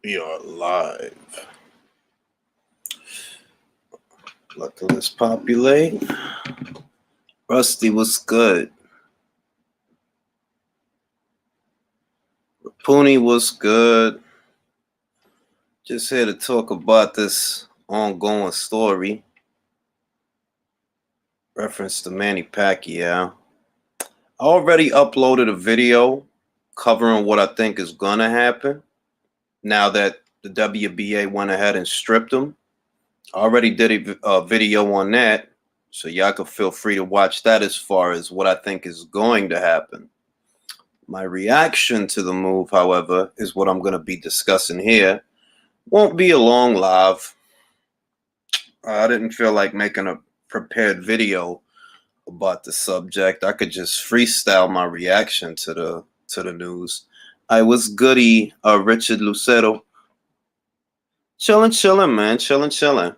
We are live. Let the list populate. Rusty was good. Pooney was good. Just here to talk about this ongoing story. Reference to Manny Pacquiao. I already uploaded a video covering what I think is going to happen now that the WBA went ahead and stripped him. I already did a video on that, so y'all can feel free to watch that as far as what I think is going to happen. My reaction to the move, however, is what I'm going to be discussing here. Won't be a long live. I didn't feel like making a prepared video about the subject. I could just freestyle my reaction to the news. I was goody, Richard Lucero. Chilling, man. Chilling.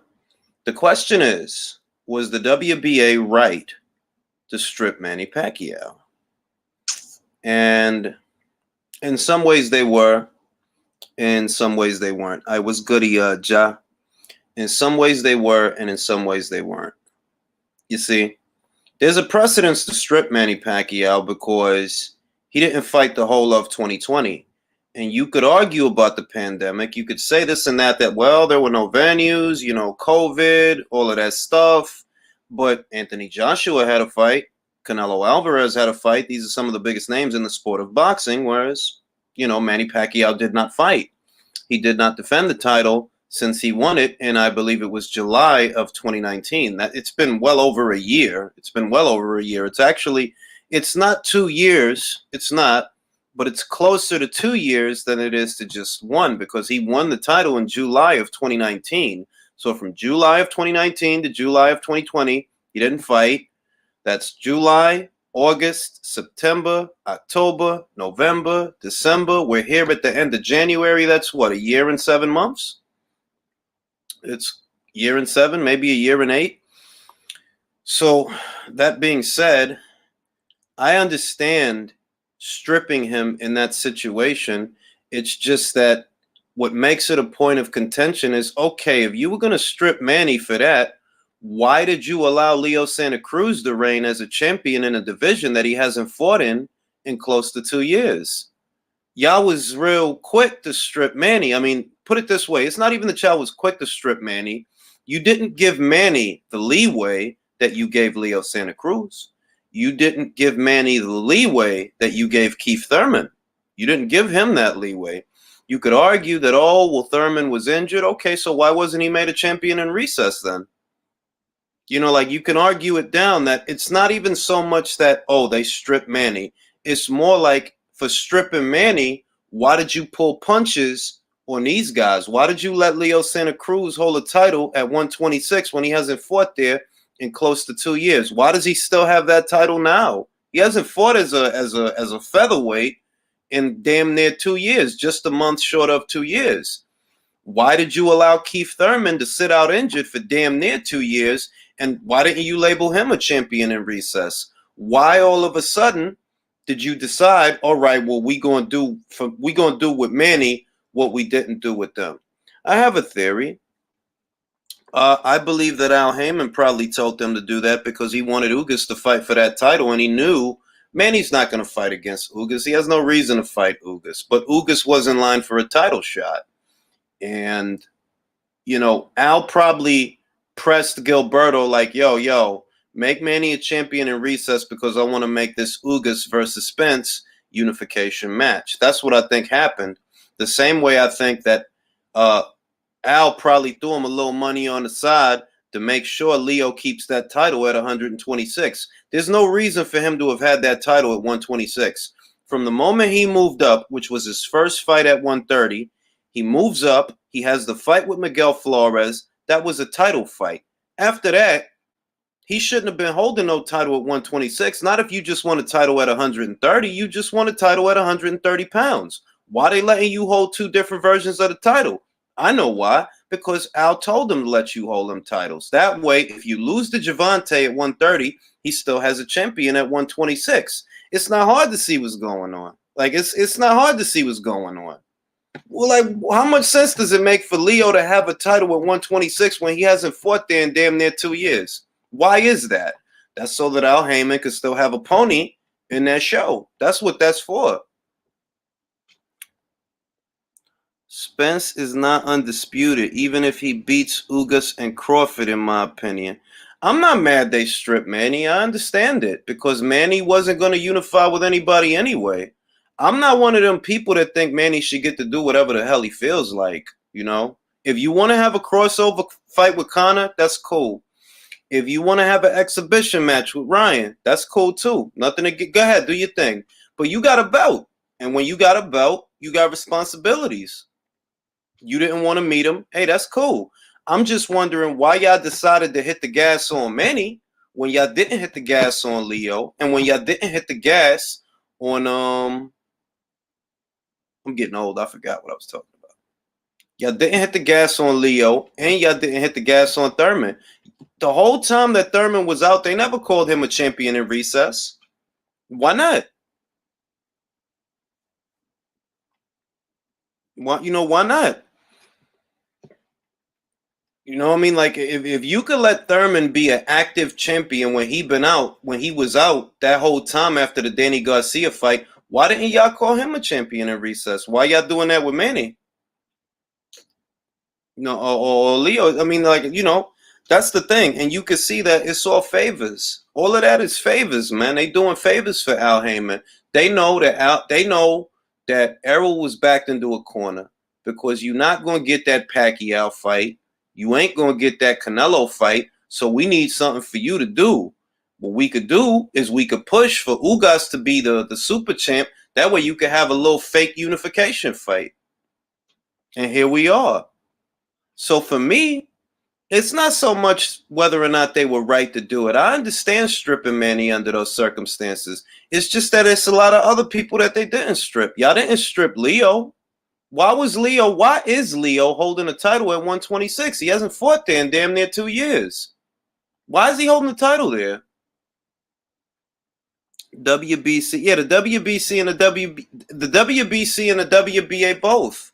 The question is, was the WBA right to strip Manny Pacquiao? And in some ways they were. In some ways they weren't. I was goody, Ja. In some ways they were, and in some ways they weren't. You see, there's a precedence to strip Manny Pacquiao because he didn't fight the whole of 2020. And you could argue about the pandemic. You could say this and that, well, there were no venues, COVID, all of that stuff. But Anthony Joshua had a fight. Canelo Alvarez had a fight. These are some of the biggest names in the sport of boxing, whereas, Manny Pacquiao did not fight. He did not defend the title since he won it, and I believe it was July of 2019. It's been well over a year. It's not 2 years. It's not, but it's closer to 2 years than it is to just one, because he won the title in July of 2019. So from July of 2019 to July of 2020, he didn't fight. That's July, August, September, October, November, December. We're here at the end of January. That's what, a year and 7 months? It's a year and 7, maybe a year and 8. So that being said, I understand stripping him in that situation. It's just that what makes it a point of contention is, okay, if you were going to strip Manny for that, why did you allow Leo Santa Cruz to reign as a champion in a division that he hasn't fought in close to 2 years? Y'all was real quick to strip Manny. I mean, put it this way. It's not even that y'all was quick to strip Manny. You didn't give Manny the leeway that you gave Leo Santa Cruz. You didn't give Manny the leeway that you gave Keith Thurman. You didn't give him that leeway. You could argue that, Thurman was injured. Okay, so why wasn't he made a champion in recess then? You can argue it down that it's not even so much that, they stripped Manny. It's more like, for stripping Manny, why did you pull punches on these guys? Why did you let Leo Santa Cruz hold a title at 126 when he hasn't fought there in close to 2 years? Why does he still have that title now? He hasn't fought as a featherweight in damn near 2 years, just a month short of 2 years. Why did you allow Keith Thurman to sit out injured for damn near 2 years? And why didn't you label him a champion in recess? Why all of a sudden did you decide, all right, well, we gonna do with Manny what we didn't do with them? I have a theory. I believe that Al Heyman probably told them to do that because he wanted Ugas to fight for that title, and he knew Manny's not going to fight against Ugas. He has no reason to fight Ugas, but Ugas was in line for a title shot. And, Al probably pressed Gilberto like, yo, make Manny a champion in recess because I want to make this Ugas versus Spence unification match. That's what I think happened. The same way I think that Al probably threw him a little money on the side to make sure Leo keeps that title at 126. There's no reason for him to have had that title at 126. From the moment he moved up, which was his first fight at 130, he moves up. He has the fight with Miguel Flores. That was a title fight. After that, he shouldn't have been holding no title at 126. Not if you just want a title at 130. You just want a title at 130 pounds. Why they letting you hold two different versions of the title? I know why. Because Al told him to let you hold them titles. That way, if you lose to Javante at 130, he still has a champion at 126. It's not hard to see what's going on. It's not hard to see what's going on. Well, like, how much sense does it make for Leo to have a title at 126 when he hasn't fought there in damn near 2 years? Why is that? That's so that Al Heyman can still have a pony in that show. That's what that's for. Spence is not undisputed, even if he beats Ugas and Crawford, in my opinion. I'm not mad they stripped Manny. I understand it because Manny wasn't going to unify with anybody anyway. I'm not one of them people that think Manny should get to do whatever the hell he feels like, you know? If you want to have a crossover fight with Conor, that's cool. If you want to have an exhibition match with Ryan, that's cool too. Nothing to get. Go ahead, do your thing. But you got a belt. And when you got a belt, you got responsibilities. You didn't want to meet him. Hey, that's cool. I'm just wondering why y'all decided to hit the gas on Manny when y'all didn't hit the gas on Leo, and when y'all didn't hit the gas on I'm getting old. I forgot what I was talking about. Y'all didn't hit the gas on Leo, and y'all didn't hit the gas on Thurman. The whole time that Thurman was out, they never called him a champion in recess. Why not? Why not? You know what I mean? Like if you could let Thurman be an active champion when he was out that whole time after the Danny Garcia fight, why didn't y'all call him a champion in recess? Why y'all doing that with Manny? Or Leo. I mean, that's the thing, and you can see that it's all favors. All of that is favors, man. They doing favors for Al Heyman. They know that Errol was backed into a corner because you're not going to get that Pacquiao fight. You ain't going to get that Canelo fight. So we need something for you to do. What we could do is we could push for Ugas to be the super champ. That way you could have a little fake unification fight. And here we are. So for me, it's not so much whether or not they were right to do it. I understand stripping Manny under those circumstances. It's just that it's a lot of other people that they didn't strip. Y'all didn't strip Leo. Why is Leo holding a title at 126? He hasn't fought there in damn near 2 years. Why is he holding the title there? WBC. Yeah, the WBC and the WBC and the WBA both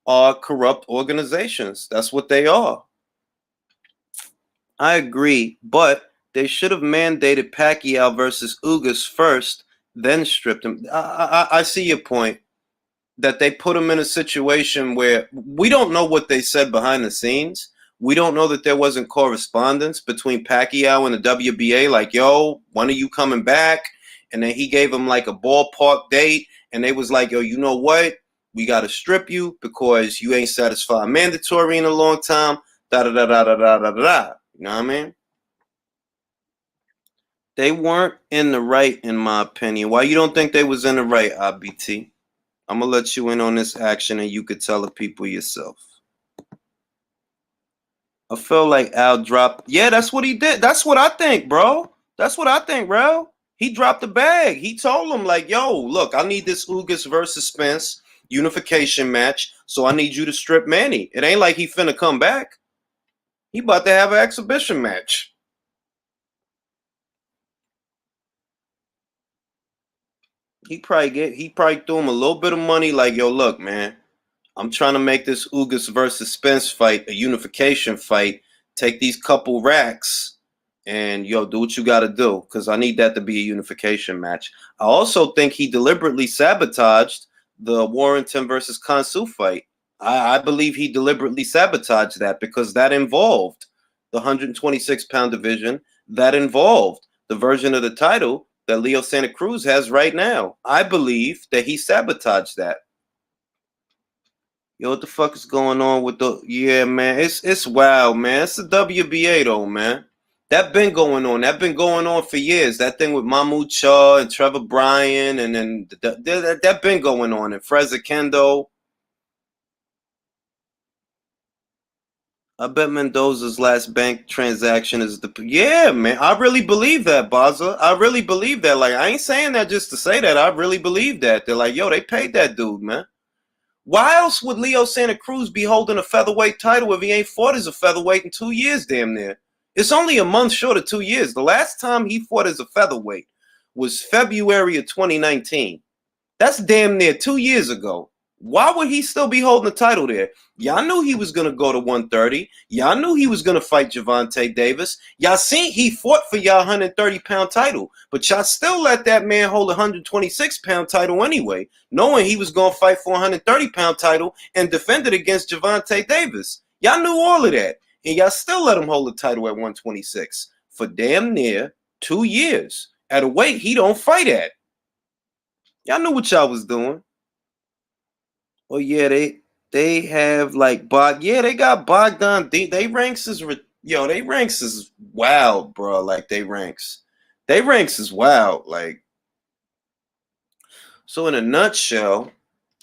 are corrupt organizations. That's what they are. I agree, but they should have mandated Pacquiao versus Ugas first, then stripped him. I see your point that they put him in a situation where we don't know what they said behind the scenes. We don't know that there wasn't correspondence between Pacquiao and the WBA, like, yo, when are you coming back? And then he gave him like a ballpark date, and they was like, yo, you know what? We got to strip you because you ain't satisfied mandatory in a long time. Da da da da da da da da. You know what I mean? They weren't in the right, in my opinion. Why you don't think they was in the right, IBT? I'm gonna let you in on this action, and you could tell the people yourself. I feel like Al dropped. Yeah, that's what he did. That's what I think, bro. That's what I think, bro. He dropped the bag. He told him, like, yo, look, I need this Ugas versus Spence unification match, so I need you to strip Manny. It ain't like he finna come back. He about to have an exhibition match. He probably threw him a little bit of money, like, yo, look, man, I'm trying to make this Ugas versus Spence fight a unification fight. Take these couple racks and, yo, do what you got to do because I need that to be a unification match. I also think he deliberately sabotaged the Warrington versus Kansu fight. I believe he deliberately sabotaged that because that involved the 126-pound division. That involved the version of the title that Leo Santa Cruz has right now. I believe that he sabotaged that. Yo, what the fuck is going on with the? Yeah, man, it's wild, man. It's the WBA though, man. That been going on. That been going on for years. That thing with Mahmoud Shaw and Trevor Bryan, and then that been going on. And Freza Kendo. I bet Mendoza's last bank transaction is the. Yeah, man. I really believe that, Baza. I really believe that. Like, I ain't saying that just to say that. I really believe that. They're like, yo, they paid that dude, man. Why else would Leo Santa Cruz be holding a featherweight title if he ain't fought as a featherweight in 2 years, damn near? It's only a month short of 2 years. The last time he fought as a featherweight was February of 2019. That's damn near 2 years ago. Why would he still be holding the title there? Y'all knew he was going to go to 130. Y'all knew he was going to fight Gervonta Davis. Y'all seen he fought for y'all 130-pound title. But y'all still let that man hold a 126-pound title anyway, knowing he was going to fight for a 130-pound title and defend it against Gervonta Davis. Y'all knew all of that. And y'all still let him hold the title at 126 for damn near 2 years at a weight he don't fight at. Y'all knew what y'all was doing. Oh yeah, they have like they got Bogdan. They ranks is they ranks is wild, bro. Like they ranks is wild. Like, so in a nutshell,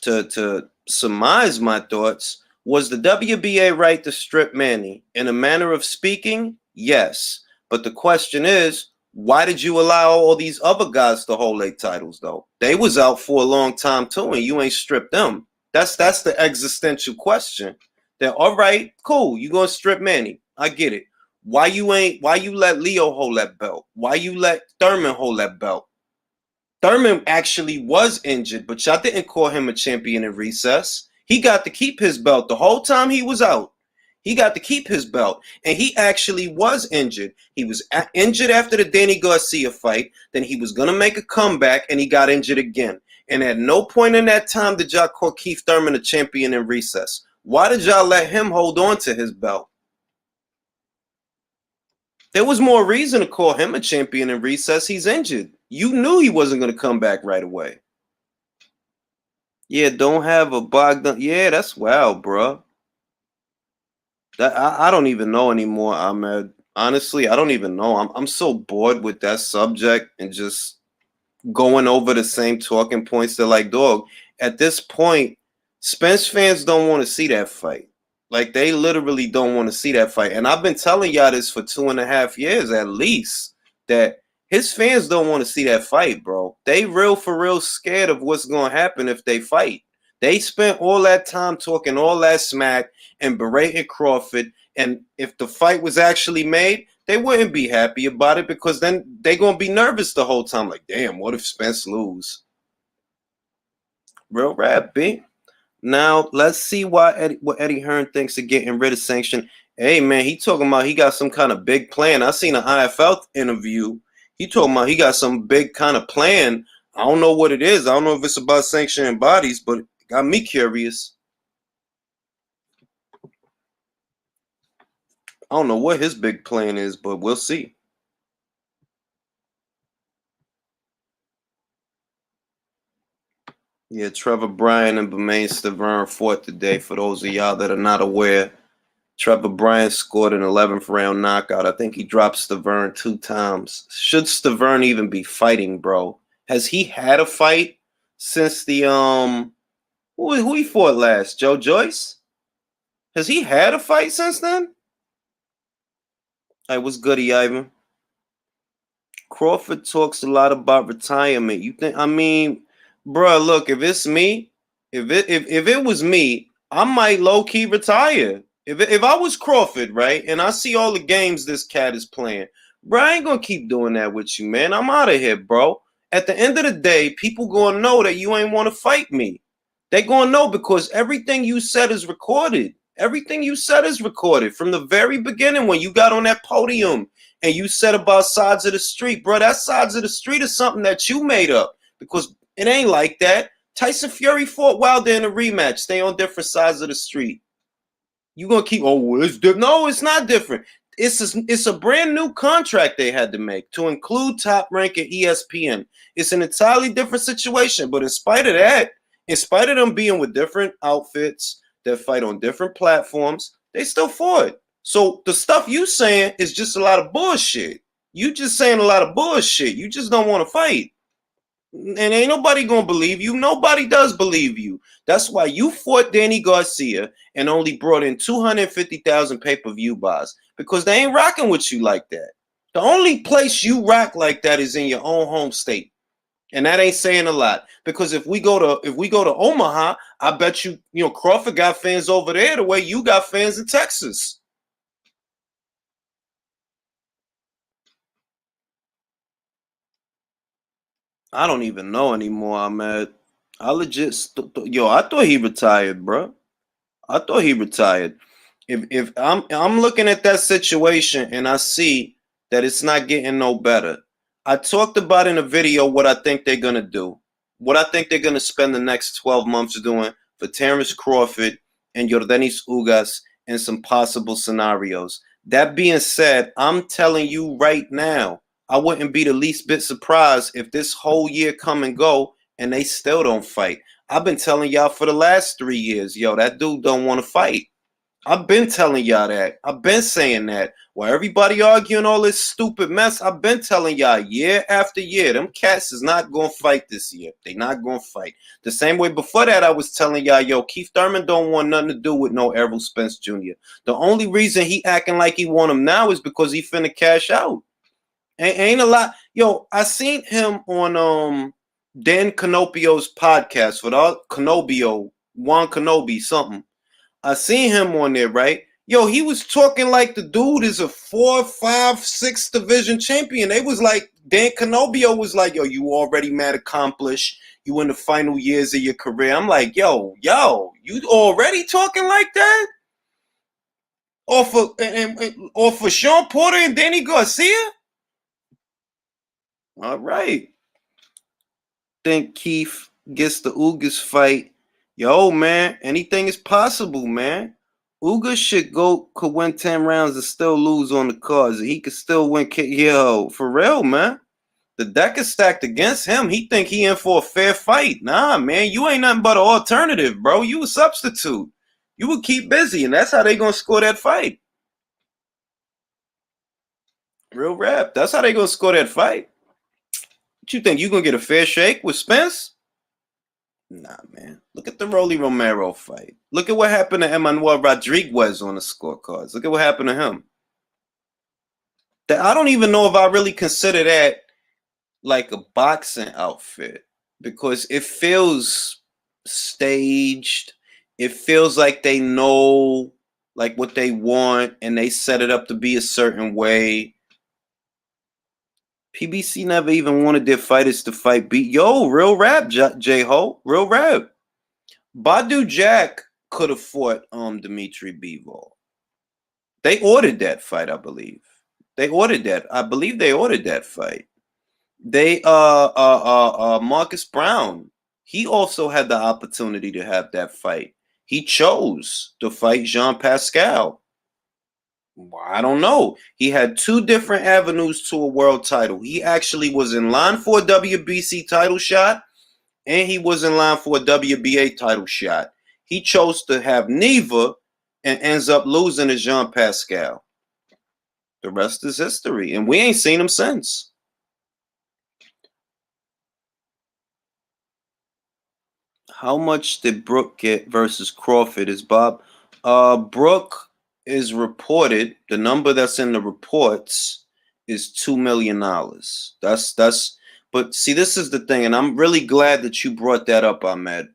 to surmise my thoughts, was the WBA right to strip Manny? In a manner of speaking, yes. But the question is, why did you allow all these other guys to hold their titles though? They was out for a long time too, and you ain't stripped them. That's the existential question. That all right, cool, you gonna strip Manny. I get it. Why you let Leo hold that belt? Why you let Thurman hold that belt? Thurman actually was injured, but y'all didn't call him a champion in recess. He got to keep his belt the whole time he was out. He got to keep his belt, and he actually was injured. He was injured after the Danny Garcia fight. Then he was going to make a comeback, and he got injured again. And at no point in that time did y'all call Keith Thurman a champion in recess. Why did y'all let him hold on to his belt? There was more reason to call him a champion in recess. He's injured. You knew he wasn't going to come back right away. Yeah, don't have a Bogdan. Yeah, that's wild, bro. That I don't even know anymore, Ahmed. Honestly, I don't even know. I'm so bored with that subject and just going over the same talking points. They're like, dog, at this point, Spence fans don't want to see that fight. Like, they literally don't want to see that fight. And I've been telling y'all this for 2.5 years at least, that his fans don't want to see that fight, bro. They real for real scared of what's going to happen if they fight. They spent all that time talking all that smack and berating Crawford. And if the fight was actually made, they wouldn't be happy about it because then they're going to be nervous the whole time. Like, damn, what if Spence lose? Real rap, B. Now, let's see what Eddie Hearn thinks of getting rid of sanction. Hey, man, he talking about he got some kind of big plan. I seen an IFL interview. He talking about he got some big kind of plan. I don't know what it is. I don't know if it's about sanctioning bodies, but it got me curious. I don't know what his big plan is, but we'll see. Yeah, Trevor Bryan and Bermain Stavern fought today. For those of y'all that are not aware, Trevor Bryan scored an 11th round knockout. I think he dropped Stavern 2 times. Should Stavern even be fighting, bro? Has he had a fight since the who he fought last? Joe Joyce? Has he had a fight since then? Hey, what's goody, Ivan? Crawford talks a lot about retirement. You think? I mean, bro, look, if it's me, if it was me, I might low key retire. If I was Crawford, right, and I see all the games this cat is playing, bro, I ain't gonna keep doing that with you, man. I'm out of here, bro. At the end of the day, people gonna know that you ain't want to fight me. They gonna know because everything you said is recorded. Everything you said is recorded from the very beginning when you got on that podium and you said about sides of the street, bro. That sides of the street is something that you made up because it ain't like that. Tyson Fury fought Wilder in a rematch. Stay on different sides of the street. You gonna keep? Oh, well, it's different. No, it's not different. It's a brand new contract they had to make to include Top Rank and ESPN. It's an entirely different situation. But in spite of that, in spite of them being with different outfits that fight on different platforms, they still fought. So the stuff you saying is just a lot of bullshit. You just saying a lot of bullshit. You just don't want to fight. And ain't nobody gonna believe you. Nobody does believe you. That's why you fought Danny Garcia and only brought in 250,000 pay-per-view buys because they ain't rocking with you like that. The only place you rock like that is in your own home state. And that ain't saying a lot because if we go to Omaha, I bet you Crawford got fans over there the way you got fans in Texas. I don't even know anymore, Ahmed. I legit, yo, I thought he retired, bro. I thought he retired. If I'm looking at that situation and I see that it's not getting no better. I talked about in a video what I think they're gonna do. What I think they're gonna spend the next 12 months doing for Terrence Crawford and Yordenis Ugas and some possible scenarios. That being said, I'm telling you right now, I wouldn't be the least bit surprised if this whole year come and go and they still don't fight. I've been telling y'all for the last 3 years, yo, that dude don't want to fight. I've been telling y'all that. I've been saying that. While everybody arguing all this stupid mess, I've been telling y'all year after year, them cats is not going to fight this year. They not going to fight. The same way before that, I was telling y'all, yo, Keith Thurman don't want nothing to do with no Errol Spence Jr. The only reason he acting like he want him now is because he finna cash out. Ain't a lot. Yo, I seen him on Dan Canopio's podcast without Canobio, Juan Kenobi, something. I seen him on there, right? Yo, he was talking like the dude is a 4, 5, 6 division champion. They was like, Dan Canobio was like, yo, you already mad accomplished. You in the final years of your career. I'm like, yo, you already talking like that? Or for Sean Porter and Danny Garcia? All right. Think Keith gets the Ugas fight. Yo, man, anything is possible, man. Ugas could win 10 rounds and still lose on the cards. He could still win. Yo, for real, man. The deck is stacked against him. He think he in for a fair fight. Nah, man, you ain't nothing but an alternative, bro. You a substitute. You would keep busy, and that's how they gonna score that fight. Real rap. That's how they gonna score that fight. What you think? You gonna get a fair shake with Spence? Nah, man. Look at the Rolly Romero fight. Look at what happened to Emmanuel Rodriguez on the scorecards. Look at what happened to him. I don't even know if I really consider that like a boxing outfit because it feels staged. It feels like they know like what they want and they set it up to be a certain way. PBC never even wanted their fighters to fight beat. Yo, real rap, J-Ho. Real rap. Badu Jack could have fought Dimitri Bivol. They ordered that fight, I believe. They ordered that. I believe they ordered that fight. They Marcus Brown, he also had the opportunity to have that fight. He chose to fight Jean Pascal. I don't know. He had 2 different avenues to a world title. He actually was in line for a WBC title shot, and he was in line for a WBA title shot. He chose to have neither and ends up losing to Jean Pascal. The rest is history, and we ain't seen him since. How much did Brooke get versus Crawford? Is Bob? Brooke is reported. The number that's in the reports is $2 million. That's. But see, this is the thing, and I'm really glad that you brought that up, Ahmed.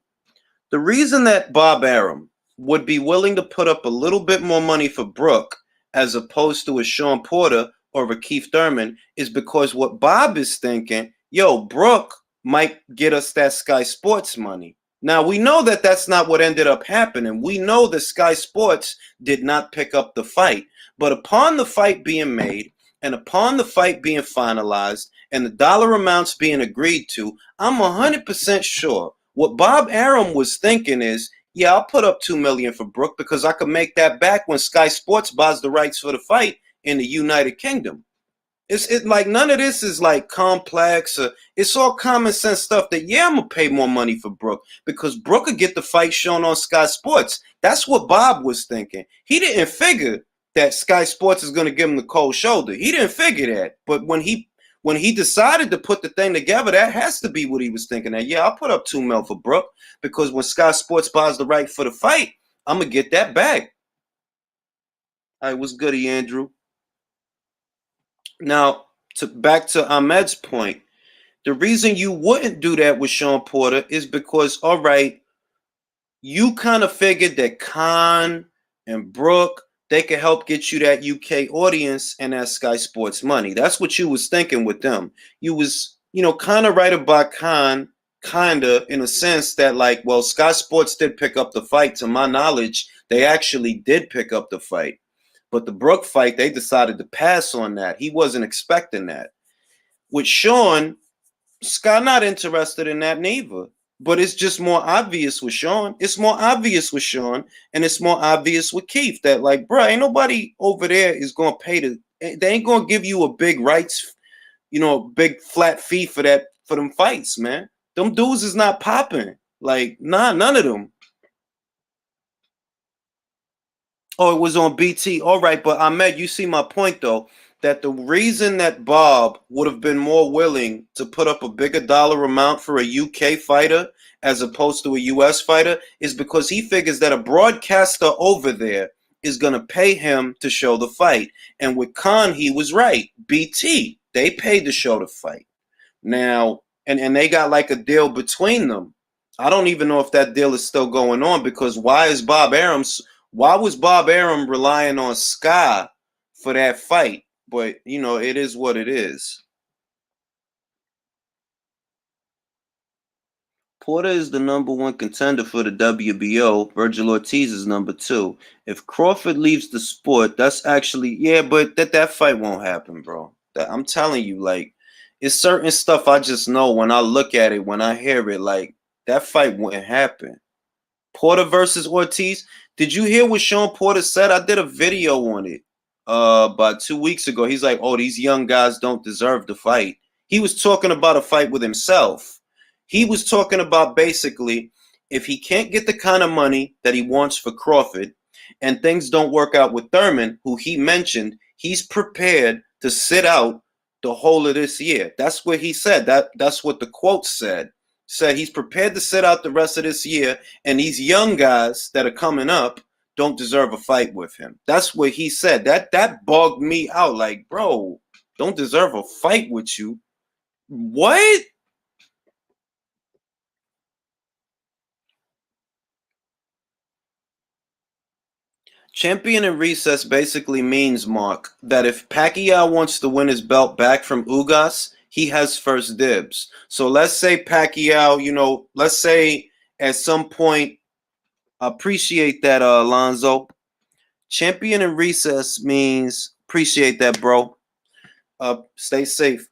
The reason that Bob Arum would be willing to put up a little bit more money for Brooke as opposed to a Sean Porter or a Keith Thurman is because what Bob is thinking, yo, Brooke might get us that Sky Sports money. Now, we know that that's not what ended up happening. We know that Sky Sports did not pick up the fight. But upon the fight being made and upon the fight being finalized and the dollar amounts being agreed to, I'm 100% sure what Bob Arum was thinking is, yeah, I'll put up $2 million for Brooke because I could make that back when Sky Sports buys the rights for the fight in the United Kingdom. It's like none of this is like complex. It's all common sense stuff that, yeah, I'm going to pay more money for Brooke because Brooke could get the fight shown on Sky Sports. That's what Bob was thinking. He didn't figure that Sky Sports is going to give him the cold shoulder. He didn't figure that. But when he decided to put the thing together, that has to be what he was thinking. That, yeah, I'll put up $2 million for Brooke because when Sky Sports buys the right for the fight, I'm going to get that back. All right, what's goody, Andrew? Now, back to Ahmed's point, the reason you wouldn't do that with Sean Porter is because, all right, you kind of figured that Khan and Brooke, they could help get you that UK audience and that Sky Sports money. That's what you was thinking with them. You was, kind of right about Khan kinda in a sense that like, well, Sky Sports did pick up the fight. To my knowledge, they actually did pick up the fight. But the Brook fight, they decided to pass on that. He wasn't expecting that. With Sean, Sky not interested in that neither. But it's just more obvious with Sean. It's more obvious with Sean, and it's more obvious with Keith that like, bro, ain't nobody over there is gonna pay the. They ain't gonna give you a big rights, big flat fee for that for them fights, man. Them dudes is not popping. Like, nah, none of them. Oh, it was on BT. All right, but Ahmed, you see my point though, that the reason that Bob would have been more willing to put up a bigger dollar amount for a UK fighter as opposed to a US fighter is because he figures that a broadcaster over there is going to pay him to show the fight. And with Khan, he was right. BT, they paid to show the fight. Now, and they got like a deal between them. I don't even know if that deal is still going on because why was Bob Arum relying on Sky for that fight? But it is what it is. Porter is the number one contender for the WBO. Virgil Ortiz is number two. If Crawford leaves the sport, that's actually but that fight won't happen, bro. I'm telling you, like, it's certain stuff I just know when I look at it, when I hear it, like that fight wouldn't happen. Porter versus Ortiz. Did you hear what Sean Porter said? I did a video on it about 2 weeks ago. He's like, "Oh, these young guys don't deserve the fight." He was talking about a fight with himself. He was talking about basically if he can't get the kind of money that he wants for Crawford and things don't work out with Thurman, who he mentioned, he's prepared to sit out the whole of this year. That's what he said. That's what the quote said. Said he's prepared to sit out the rest of this year, and these young guys that are coming up don't deserve a fight with him. That's what he said. That bugged me out. Like, bro, don't deserve a fight with you. What? Champion in recess basically means, Mark, that if Pacquiao wants to win his belt back from Ugas, he has first dibs. So let's say Pacquiao, let's say at some point, appreciate that, Alonzo. Champion in recess means appreciate that, bro. Stay safe.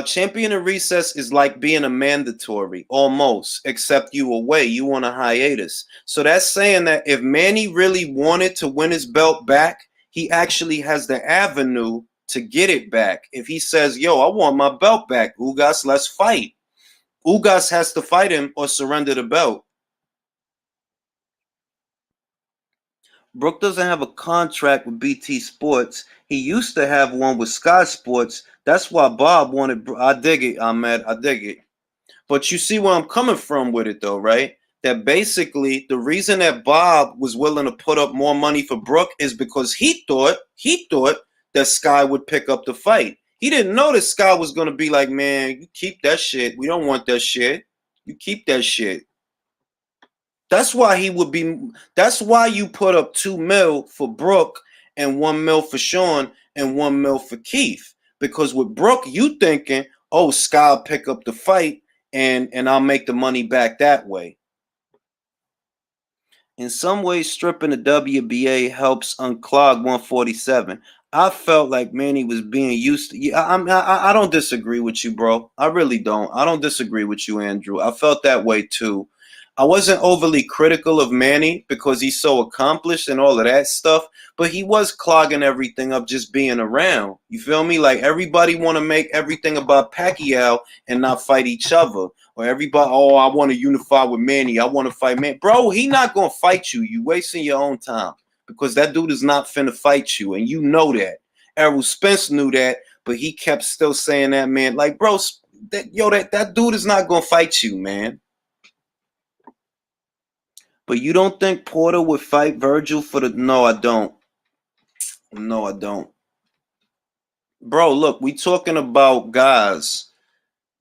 Champion in recess is like being a mandatory, almost, except you away. You on a hiatus. So that's saying that if Manny really wanted to win his belt back, he actually has the avenue to get it back. If he says, "Yo, I want my belt back, Ugas, let's fight." Ugas has to fight him or surrender the belt. Brook doesn't have a contract with BT Sports. He used to have one with Sky Sports. That's why Bob wanted. I dig it, Ahmed. I dig it. But you see where I'm coming from with it, though, right? That basically the reason that Bob was willing to put up more money for Brook is because he thought that Sky would pick up the fight. He didn't know that Sky was going to be like, "Man, you keep that shit. We don't want that shit. You keep that shit." That's why he would be. That's why you put up 2 mil for Brook and 1 mil for Sean and 1 mil for Keith. Because with Brook, you thinking, "Oh, Sky will pick up the fight and I'll make the money back that way." In some ways, stripping the WBA helps unclog 147. I felt like Manny was being used to. Yeah, I don't disagree with you, bro. I really don't. I don't disagree with you, Andrew. I felt that way too. I wasn't overly critical of Manny because he's so accomplished and all of that stuff, but he was clogging everything up just being around. You feel me? Like everybody want to make everything about Pacquiao and not fight each other. Or everybody, "Oh, I want to unify with Manny. I want to fight Manny." Bro, he not gonna fight you. You wasting your own time because that dude is not finna fight you, and you know that. Errol Spence knew that, but he kept still saying that, man. Like, bro, that dude is not gonna fight you, man. But you don't think Porter would fight Virgil for the? No, I don't. No, I don't. Bro, look, we talking about guys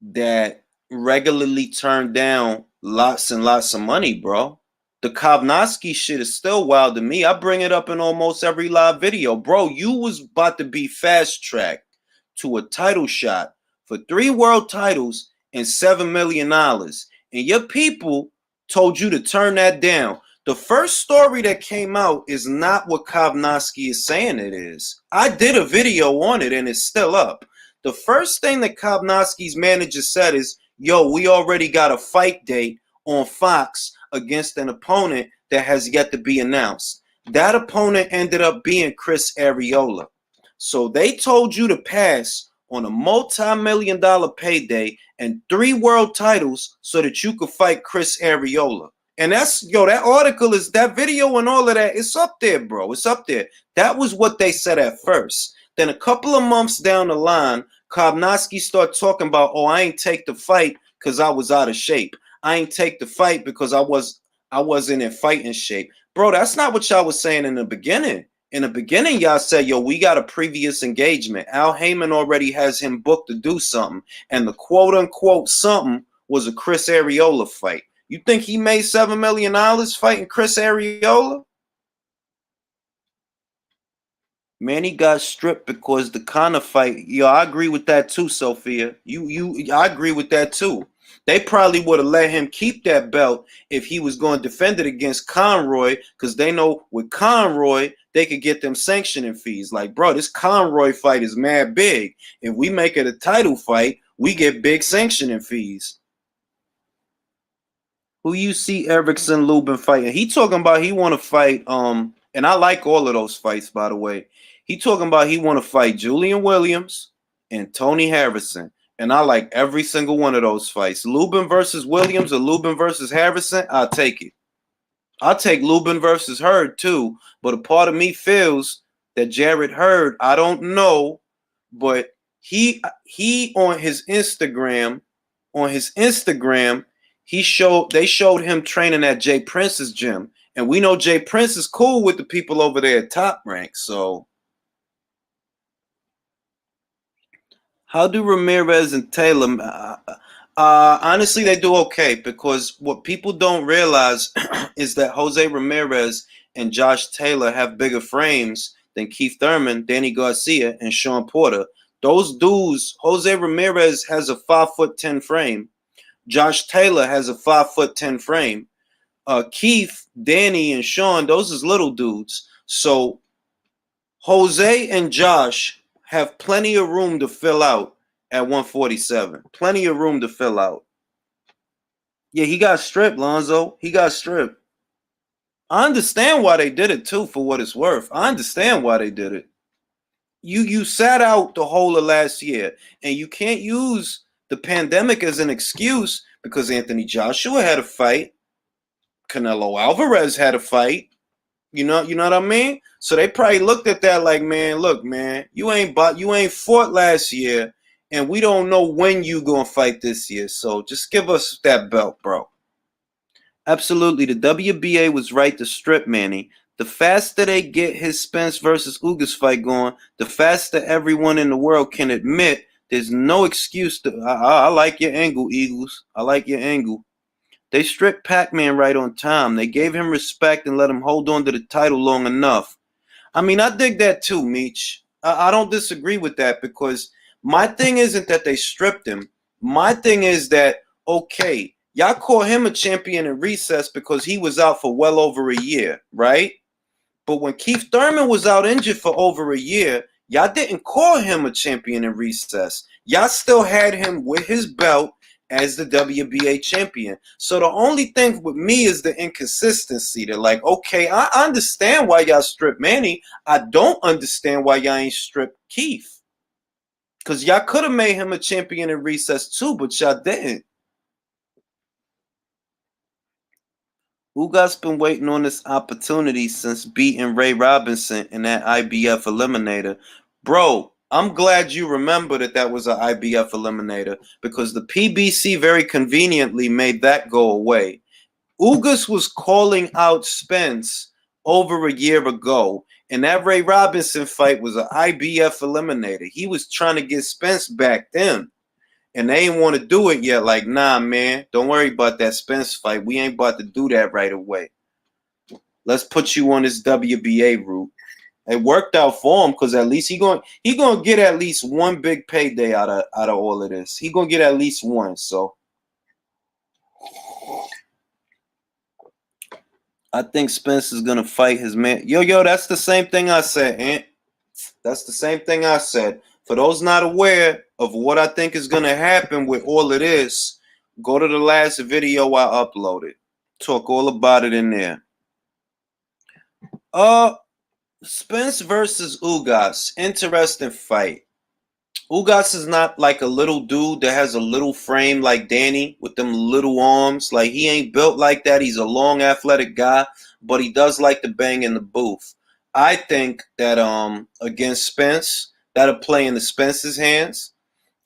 that regularly turn down lots and lots of money, bro. The Kovnowski shit is still wild to me. I bring it up in almost every live video. Bro, you was about to be fast-tracked to a title shot for 3 world titles and $7 million. and your people told you to turn that down. The first story that came out is not what Kovnowski is saying it is. I did a video on it and it's still up. The first thing that Kovnowski's manager said is, yo, we already got a fight date on Fox against an opponent that has yet to be announced. That opponent ended up being Chris Arreola. So they told you to pass on a multi-million-dollar payday and 3 world titles so that you could fight Chris Arreola. And that's, yo, that article is, that video and all of that, it's up there, bro. It's up there. That was what they said at first. Then a couple of months down the line, Kovnowski started talking about, oh, I ain't take the fight because I was out of shape. I ain't take the fight because I wasn't in fighting shape. Bro, that's not what y'all was saying in the beginning. In the beginning, y'all said, yo, we got a previous engagement. Al Heyman already has him booked to do something. And the quote-unquote something was a Chris Arreola fight. You think he made $7 million fighting Chris Arreola? Manny got stripped because the Conor fight. Yo, I agree with that too, Sophia. I agree with that too. They probably would have let him keep that belt if he was going to defend it against Conroy, because they know with Conroy they could get them sanctioning fees. Like, bro, this Conroy fight is mad big. If we make it a title fight, we get big sanctioning fees. Who you see Erickson Lubin fighting? He talking about he want to fight. And I like all of those fights, by the way. He talking about he want to fight Julian Williams and Tony Harrison. And I like every single one of those fights. Lubin versus Williams or Lubin versus Harrison, I'll take it. I'll take Lubin versus Hurd too. But a part of me feels that Jarrett Hurd, I don't know, but he on his Instagram, they showed him training at Jay Prince's gym. And we know Jay Prince is cool with the people over there at Top Rank. So how do Ramirez and Taylor? Honestly, they do okay, because what people don't realize is that Jose Ramirez and Josh Taylor have bigger frames than Keith Thurman, Danny Garcia, and Sean Porter. Those dudes, Jose Ramirez has a 5'10" frame. Josh Taylor has a 5'10" frame. Keith, Danny, and Sean, those is little dudes. So Jose and Josh have plenty of room to fill out at 147. Plenty of room to fill out. Yeah, he got stripped, Lonzo. He got stripped. I understand why they did it too, for what it's worth. I understand why they did it. You sat out the whole of last year, and you can't use the pandemic as an excuse, because Anthony Joshua had a fight. Canelo Alvarez had a fight. You know what I mean? So they probably looked at that like, man, look, man, you ain't fought last year, and we don't know when you gonna fight this year. So just give us that belt, bro. Absolutely, the WBA was right to strip Manny. The faster they get his Spence versus Ugas fight going, the faster everyone in the world can admit there's no excuse to. I like your angle, Eagles. I like your angle. They stripped Pac-Man right on time. They gave him respect and let him hold on to the title long enough. I mean, I dig that too, Meech. I don't disagree with that, because my thing isn't that they stripped him. My thing is that, okay, y'all call him a champion in recess because he was out for well over a year, right? But when Keith Thurman was out injured for over a year, y'all didn't call him a champion in recess. Y'all still had him with his belt as the WBA champion. So the only thing with me is the inconsistency. They're like, okay, I understand why y'all stripped Manny. I don't understand why y'all ain't stripped Keith. Because y'all could have made him a champion in recess too, but y'all didn't. Ugas been waiting on this opportunity since beating Ray Robinson in that IBF eliminator. Bro, I'm glad you remember that was an IBF eliminator, because the PBC very conveniently made that go away. Ugas was calling out Spence over a year ago, and that Ray Robinson fight was an IBF eliminator. He was trying to get Spence back then, and they ain't want to do it yet. Like, nah, man, don't worry about that Spence fight. We ain't about to do that right away. Let's put you on this WBA route. It worked out for him, because at least he gonna get at least one big payday out of all of this. He gonna get at least one. So I think Spence is gonna fight his man. Yo, that's the same thing I said, Ant. That's the same thing I said. For those not aware of what I think is gonna happen with all of this, go to the last video I uploaded. Talk all about it in there. Spence versus Ugas. Interesting fight. Ugas is not like a little dude that has a little frame like Danny with them little arms. Like, he ain't built like that. He's a long, athletic guy, but he does like to bang in the booth. I think that against Spence, that'll play into Spence's hands.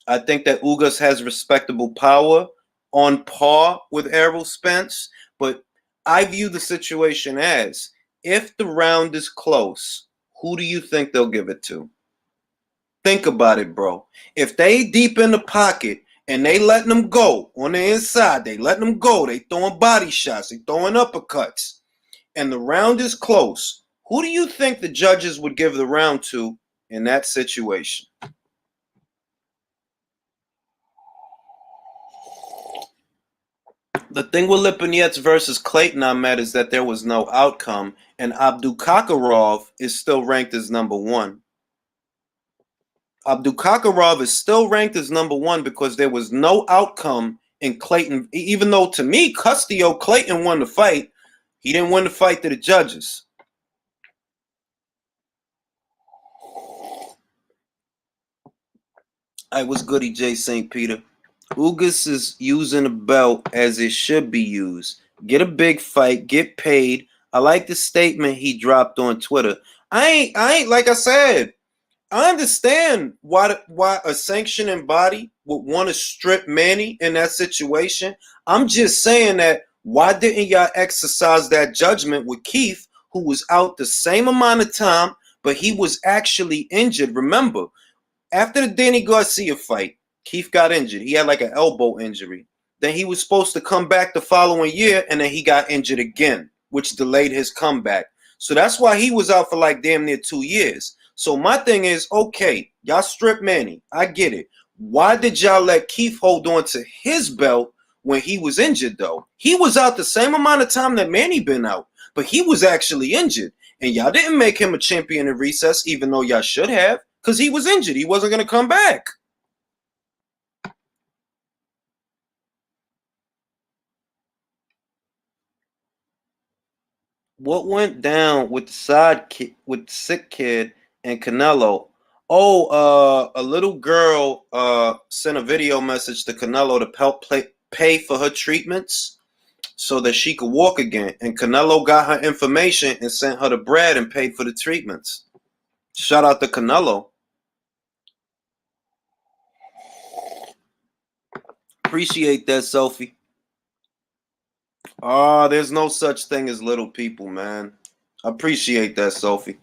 I think that Ugas has respectable power on par with Errol Spence, but I view the situation as, if the round is close, who do you think they'll give it to? Think about it, bro. If they deep in the pocket and they letting them go on the inside, they letting them go, they throwing body shots, they throwing uppercuts, and the round is close, who do you think the judges would give the round to in that situation? The thing with Lipinets versus Clayton Ahmed is that there was no outcome, and Abdulkakarov is still ranked as number one. Abdulkakarov is still ranked as number one because there was no outcome in Clayton. Even though, to me, Custio Clayton won the fight, he didn't win the fight to the judges. I was goody J. St. Peter. Ugas is using the belt as it should be used. Get a big fight, get paid. I like the statement he dropped on Twitter. I ain't like I said, I understand why a sanctioning body would want to strip Manny in that situation. I'm just saying that, why didn't y'all exercise that judgment with Keith, who was out the same amount of time, but he was actually injured? Remember, after the Danny Garcia fight, Keith got injured. He had like an elbow injury. Then he was supposed to come back the following year, and then he got injured again, which delayed his comeback. So that's why he was out for like damn near 2 years. So my thing is, okay, y'all strip Manny. I get it. Why did y'all let Keith hold on to his belt when he was injured, though? He was out the same amount of time that Manny been out, but he was actually injured. And y'all didn't make him a champion in recess, even though y'all should have, because he was injured. He wasn't going to come back. What went down with the side kid, with the sick kid and Canelo? Oh, a little girl sent a video message to Canelo to help pay for her treatments so that she could walk again. And Canelo got her information and sent her the bread and paid for the treatments. Shout out to Canelo. Appreciate that, Sophie. There's no such thing as little people, man. Appreciate that, Sophie.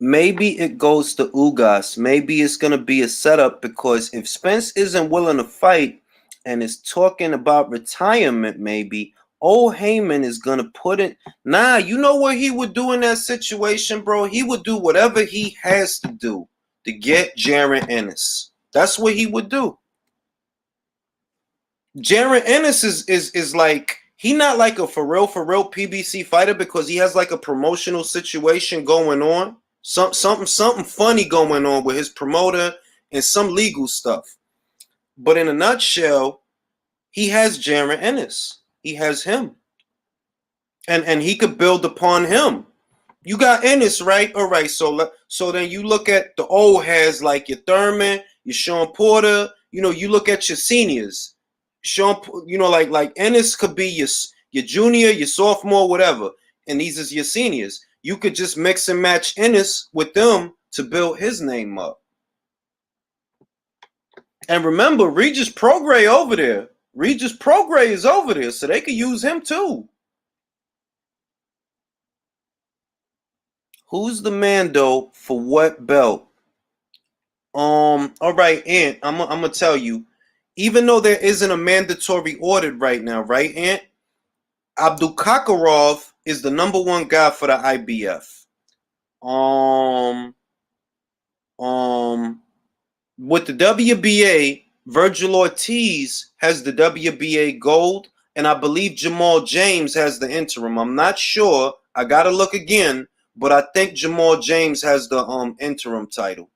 Maybe it goes to Ugas. Maybe it's going to be a setup, because if Spence isn't willing to fight and is talking about retirement, maybe old Heyman is going to put it. Nah, you know what he would do in that situation, bro? He would do whatever he has to do to get Jaron Ennis. That's what he would do. Jaron Ennis is like, he not like a for real PBC fighter, because he has like a promotional situation going on. Something funny going on with his promoter and some legal stuff. But in a nutshell, he has Jaron Ennis. He has him. And he could build upon him. You got Ennis, right? All right. So then you look at the old heads like your Thurman, your Sean Porter. You know, you look at your seniors. Sean, you know, like Ennis could be your junior, your sophomore, whatever. And these is your seniors. You could just mix and match Ennis with them to build his name up. And remember, Regis Prograis over there. Regis Prograis is over there, so they could use him too. Who's the man though for what belt? All right, Ant. I'm gonna tell you. Even though there isn't a mandatory order right now, right, Ant? Abdulkakarov is the number one guy for the IBF. Um, with the WBA, Virgil Ortiz has the WBA gold, and I believe Jamal James has the interim. I'm not sure. I gotta look again, but I think Jamal James has the interim title.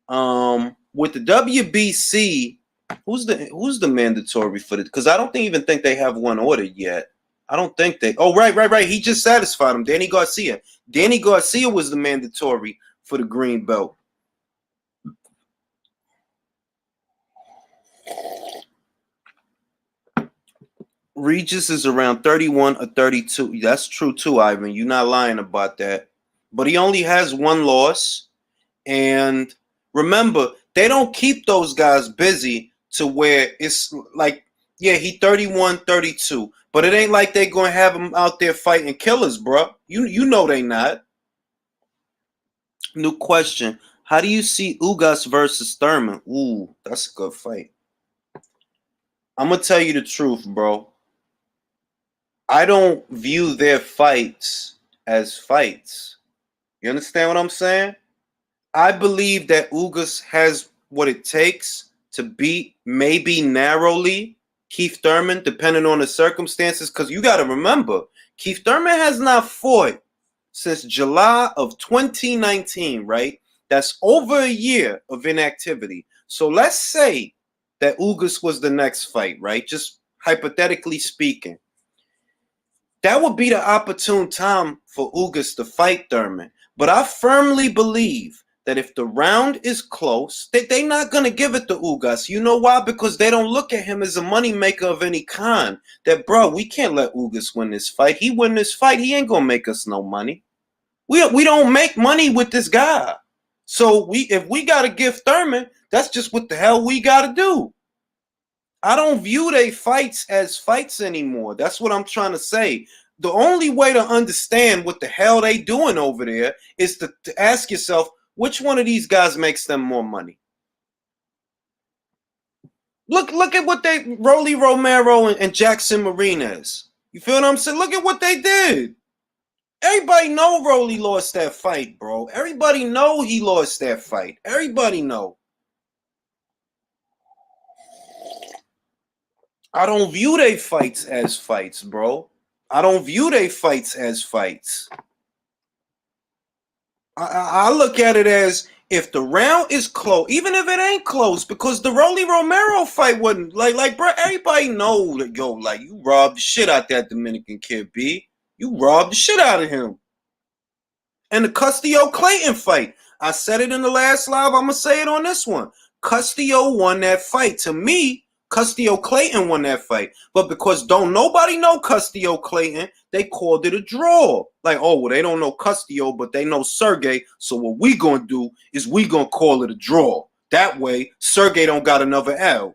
With the WBC, who's the mandatory for it? Because I don't even think they have one ordered yet. I don't think they. Oh, right. He just satisfied him. Danny Garcia. Danny Garcia was the mandatory for the green belt. Regis is around 31 or 32. That's true too, Ivan. You're not lying about that. But he only has one loss. And remember, they don't keep those guys busy to where it's like, yeah, he 31, 32. But it ain't like they going to have him out there fighting killers, bro. You know they not. New question. How do you see Ugas versus Thurman? Ooh, that's a good fight. I'm going to tell you the truth, bro. I don't view their fights as fights. You understand what I'm saying? I believe that Ugas has what it takes to beat, maybe narrowly, Keith Thurman, depending on the circumstances. Because you got to remember, Keith Thurman has not fought since July of 2019, right? That's over a year of inactivity. So let's say that Ugas was the next fight, right? Just hypothetically speaking. That would be the opportune time for Ugas to fight Thurman. But I firmly believe that if the round is close, they're not going to give it to Ugas. You know why? Because they don't look at him as a moneymaker of any kind. That, bro, we can't let Ugas win this fight. He win this fight, he ain't going to make us no money. We don't make money with this guy. So if we got to give Thurman, that's just what the hell we got to do. I don't view they fights as fights anymore. That's what I'm trying to say. The only way to understand what the hell they doing over there is to ask yourself, which one of these guys makes them more money? Look at what Rolly Romero and Jackson Marinas. You feel what I'm saying? Look at what they did. Everybody know Rolly lost that fight, bro. Everybody know he lost that fight. Everybody know. I don't view they fights as fights, bro. I don't view they fights as fights. I look at it as if the round is close, even if it ain't close, because the Rolly Romero fight wasn't like bro, everybody know that like you robbed the shit out that Dominican kid, B. You robbed the shit out of him. And the Castillo Clayton fight. I said it in the last live. I'm gonna say it on this one. Castillo won that fight. To me, Castillo Clayton won that fight. But because don't nobody know Castillo Clayton, they called it a draw. Like, oh, well, they don't know Castillo, but they know Sergey. So what we gonna do is we gonna call it a draw. That way, Sergey don't got another L.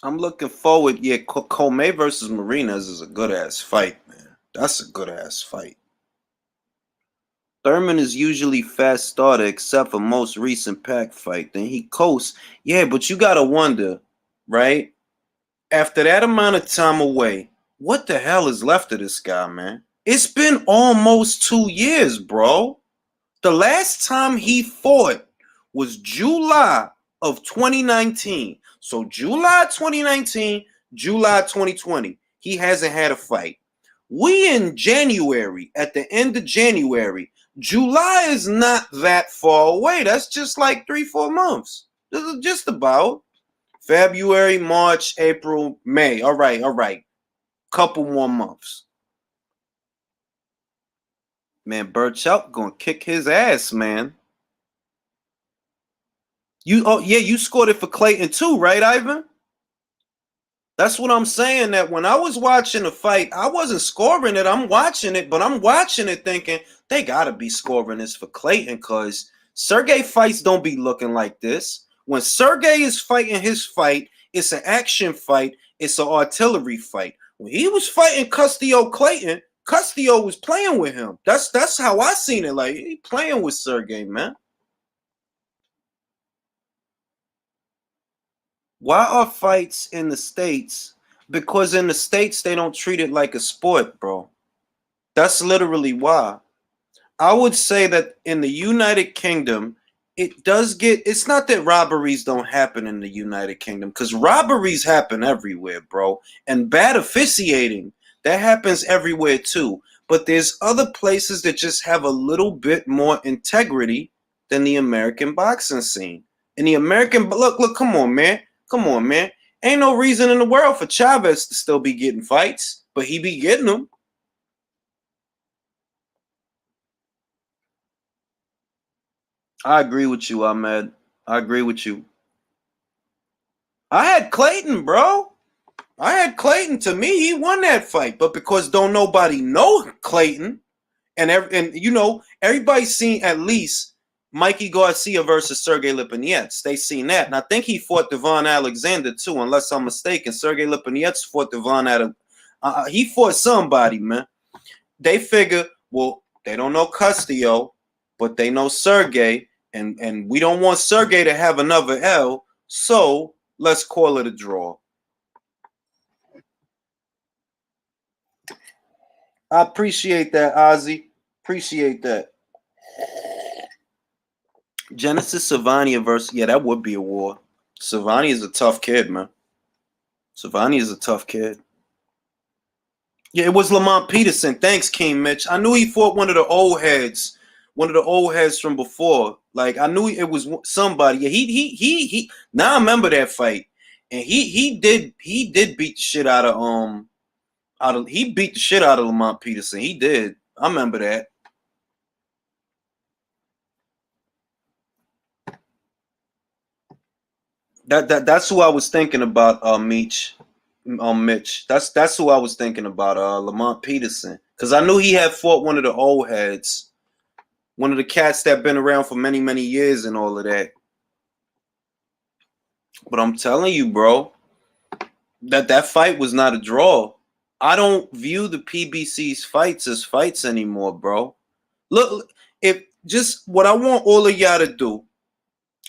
I'm looking forward. Yeah, Comey versus Marinas is a good ass fight, man. That's a good ass fight. Thurman is usually fast starter except for most recent pack fight. Then he coasts. Yeah, but you gotta wonder, right? After that amount of time away, what the hell is left of this guy, man? It's been almost 2 years, bro. The last time he fought was July of 2019. So July 2019, July 2020. He hasn't had a fight. We in January, at the end of January. July is not that far away. That's just like 3-4 months. This is just about February, March, April, May. All right. Couple more months. Man, Burchell gonna kick his ass, man. You scored it for Clayton too, right, Ivan? That's what I'm saying. That when I was watching the fight, I wasn't scoring it. I'm watching it, but I'm watching it thinking they gotta be scoring this for Clayton because Sergey fights don't be looking like this. When Sergey is fighting his fight, it's an action fight. It's an artillery fight. When he was fighting Castillo Clayton, Castillo was playing with him. That's how I seen it. Like he playing with Sergey, man. Why are fights in the States? Because in the States, they don't treat it like a sport, bro. That's literally why. I would say that in the United Kingdom it does get. It's not that robberies don't happen in the United Kingdom, because robberies happen everywhere, bro, and bad officiating that happens everywhere too. But there's other places that just have a little bit more integrity than the American boxing scene. And the American look, come on, man, come on, man. Ain't no reason in the world for Chavez to still be getting fights, but he be getting them. I agree with you, Ahmed. I agree with you. I had Clayton, bro. I had Clayton. To me, he won that fight, but because don't nobody know Clayton, and you know everybody's seen at least Mikey Garcia versus Sergey Lipinets. They seen that, and I think he fought Devon Alexander too, unless I'm mistaken. Sergey Lipinets fought Devon Adam. He fought somebody, man. They figure, well, they don't know Castillo, but they know Sergey, and we don't want Sergey to have another L, so let's call it a draw. I appreciate that, Ozzy. Appreciate that. Genesis Savania versus, yeah, that would be a war. Savani is a tough kid, man. Savani is a tough kid. Yeah, it was Lamont Peterson. Thanks, King Mitch. I knew he fought one of the old heads from before. Like I knew it was somebody. Yeah, he. Now I remember that fight, and he did beat the shit he beat the shit out of Lamont Peterson. He did. I remember that. That's who I was thinking about, Mitch. Mitch. That's who I was thinking about, Lamont Peterson. Because I knew he had fought one of the old heads, one of the cats that been around for many, many years and all of that. But I'm telling you, bro, that fight was not a draw. I don't view the PBC's fights as fights anymore, bro. Look, if just what I want all of y'all to do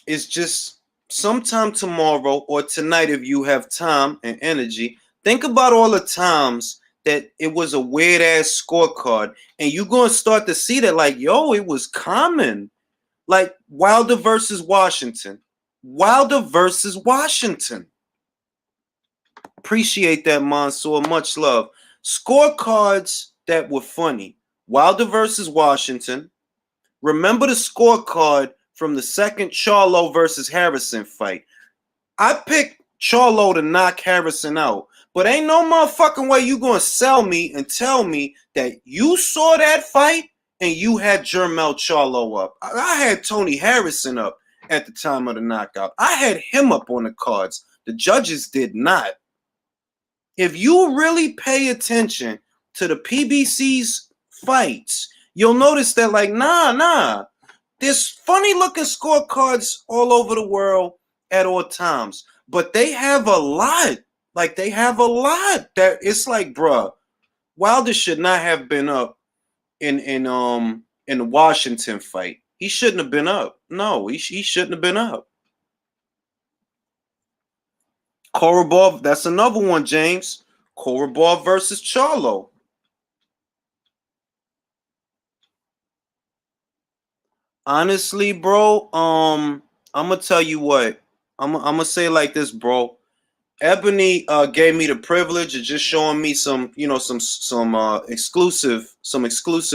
is just sometime tomorrow or tonight, if you have time and energy, think about all the times that it was a weird ass scorecard, and you're gonna start to see that, like, yo, it was common. Like Wilder versus Washington. Wilder versus Washington. Appreciate that, Mansoor. Much love. Scorecards that were funny. Wilder versus Washington. Remember the scorecard from the second Charlo versus Harrison fight. I picked Charlo to knock Harrison out, but ain't no motherfucking way you gonna sell me and tell me that you saw that fight and you had Jermell Charlo up. I had Tony Harrison up at the time of the knockout. I had him up on the cards. The judges did not. If you really pay attention to the PBC's fights, you'll notice that, like, nah. There's funny looking scorecards all over the world at all times, but they have a lot. Like, they have a lot that it's like, bruh, Wilder should not have been up in the Washington fight. He shouldn't have been up. No, he shouldn't have been up. Korobov, that's another one, James. Korobov versus Charlo. Honestly, bro, I'm gonna tell you what. I'm gonna say it like this, bro. Ebony gave me the privilege of just showing me some, some exclusive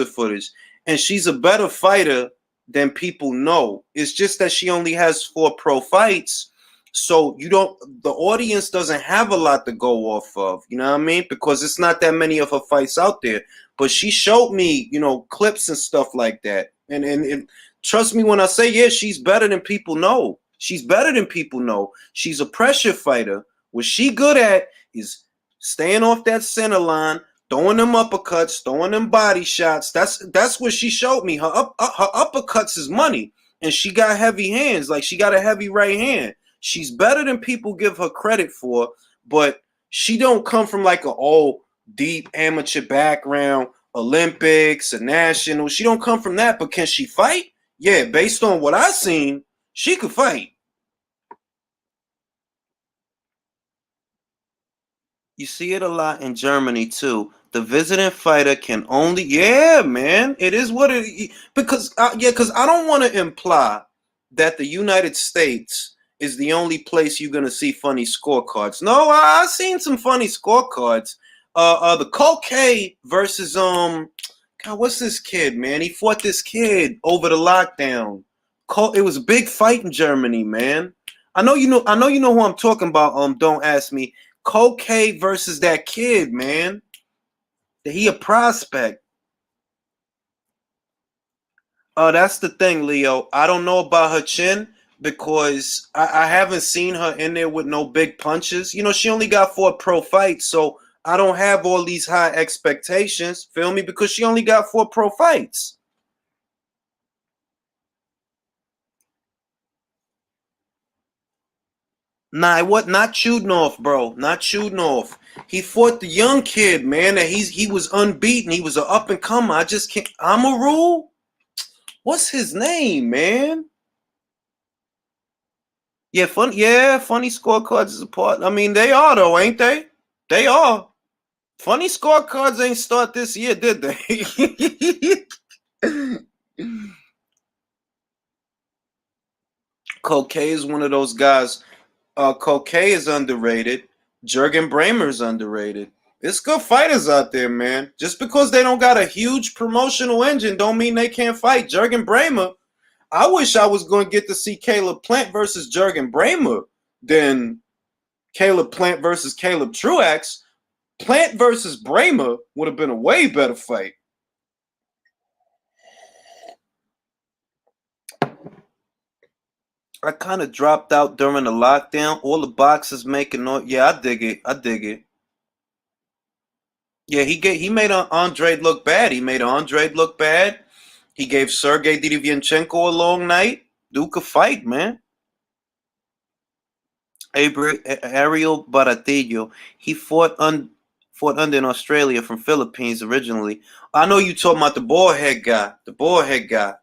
footage, and she's a better fighter than people know. It's just that she only has 4 pro fights, so the audience doesn't have a lot to go off of. You know what I mean? Because it's not that many of her fights out there. But she showed me, clips and stuff like that, and trust me when I say, yeah, she's better than people know. She's better than people know. She's a pressure fighter. What she good at is staying off that center line, throwing them uppercuts, throwing them body shots. That's what she showed me. Her uppercuts is money, and she got heavy hands. Like, she got a heavy right hand. She's better than people give her credit for, but she don't come from like a old deep amateur background, Olympics, a national. She don't come from that, but can she fight? Yeah, based on what I seen, she could fight. You see it a lot in Germany too. The visiting fighter can only, yeah, man, it is what it, because I don't want to imply that the United States is the only place you're gonna see funny scorecards. No, I've seen some funny scorecards. The Cole versus God, what's this kid, man? He fought this kid over the lockdown. It was a big fight in Germany, man. I know you know. I know you know who I'm talking about. Don't ask me. Cole versus that kid, man. He a prospect. That's the thing, Leo. I don't know about her chin because I haven't seen her in there with no big punches. You know, she only got 4 pro fights, so I don't have all these high expectations. Feel me? Because she only got 4 pro fights. Nah, what? Not Chudnov, bro. Not Chudnov. He fought the young kid, man. That he was unbeaten. He was an up and comer. I just can't. Amaru. What's his name, man? Yeah, fun. Yeah, funny scorecards is a part. I mean, they are though, ain't they? They are. Funny scorecards ain't start this year, did they? Coquet is one of those guys. Coquet is underrated. Jurgen Bramer is underrated. It's good fighters out there, man. Just because they don't got a huge promotional engine, don't mean they can't fight. Jurgen Bramer. I wish I was going to get to see Caleb Plant versus Jurgen Bramer than Caleb Plant versus Caleb Truax. Plant versus Bramer would have been a way better fight. I kind of dropped out during the lockdown. All the boxes making noise. Yeah, I dig it. I dig it. Yeah, he made Andre look bad. He made Andre look bad. He gave Sergey Didivinchenko a long night. Duke a fight, man. Ariel Baratillo. He fought under in Australia from Philippines originally. I know you talking about the bald head guy. The bald head guy.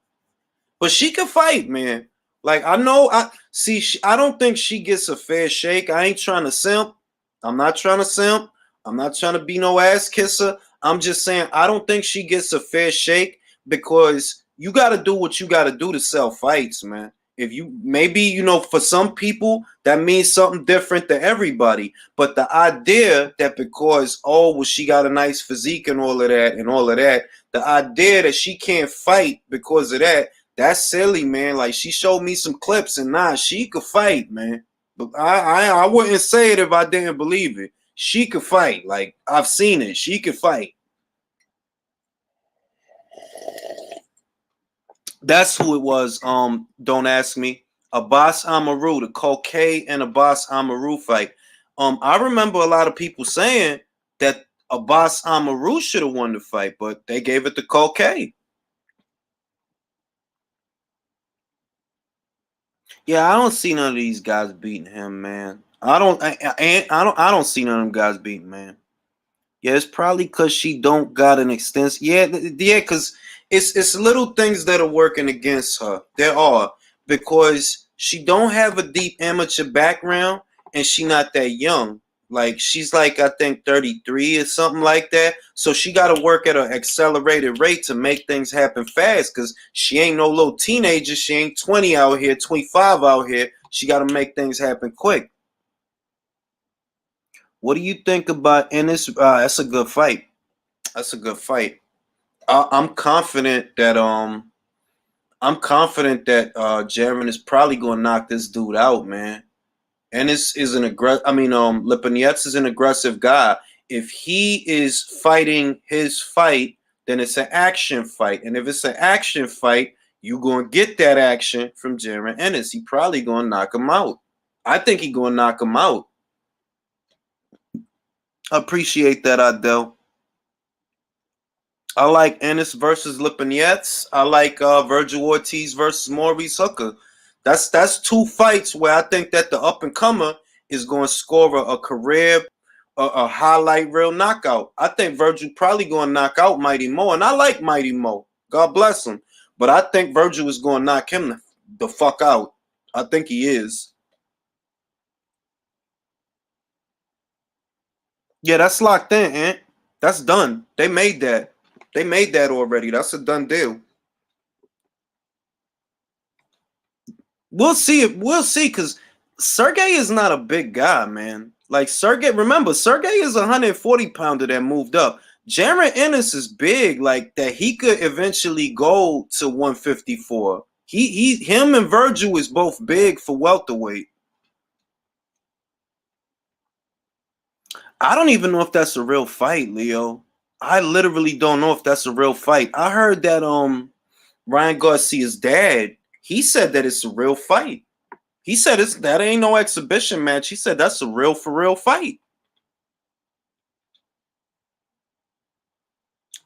But she can fight, man. Like I know, I see. I don't think she gets a fair shake. I ain't trying to simp. I'm not trying to simp. I'm not trying to be no ass kisser. I'm just saying I don't think she gets a fair shake because you got to do what you got to do to sell fights, man. If you maybe for some people that means something different to everybody, but the idea that because well she got a nice physique and all of that the idea that she can't fight because of that that's silly, man. Like she showed me some clips, and she could fight, man. But I wouldn't say it if I didn't believe it. She could fight. Like I've seen it. She could fight. That's who it was. Don't ask me. Abbas Amaru, the Coquet and Abbas Amaru fight. I remember a lot of people saying that Abbas Amaru should have won the fight, but they gave it to Coquet. Yeah, I don't see none of these guys beating him, man. I don't see none of them guys beating, man. Yeah, it's probably because she don't got an extensive. Yeah, because it's little things that are working against her. There are because she don't have a deep amateur background and she not that young. Like she's like I think 33 or something like that. So she got to work at an accelerated rate to make things happen fast. Because she ain't no little teenager. She ain't 20 out here, 25 out here. She got to make things happen quick. What do you think about Ennis? That's a good fight. That's a good fight. I'm confident that Jaron is probably gonna knock this dude out, man. And this is an aggressive. I mean, Lipinets is an aggressive guy. If he is fighting his fight, then it's an action fight. And if it's an action fight, you gonna get that action from Jaron Ennis. He probably gonna knock him out. I think he gonna knock him out. I appreciate that, Adele. I like Ennis versus Lipinets. I like Virgil Ortiz versus Maurice Hooker. That's 2 fights where I think that the up and comer is going to score a career, a highlight reel knockout. I think Virgil probably going to knock out Mighty Mo, and I like Mighty Mo. God bless him, but I think Virgil is going to knock him the fuck out. I think he is. Yeah, that's locked in, Ant. That's done. They made that. They made that already. That's a done deal. We'll see it. We'll see, because Sergey is not a big guy, man. Like Sergey, remember, Sergey is a 140-pounder that moved up. Jaron Ennis is big, like that he could eventually go to 154. Him and Virgil is both big for welterweight. I don't even know if that's a real fight, Leo. I literally don't know if that's a real fight. I heard that Ryan Garcia's dad, he said that it's a real fight. He said that ain't no exhibition match. He said that's a real for real fight.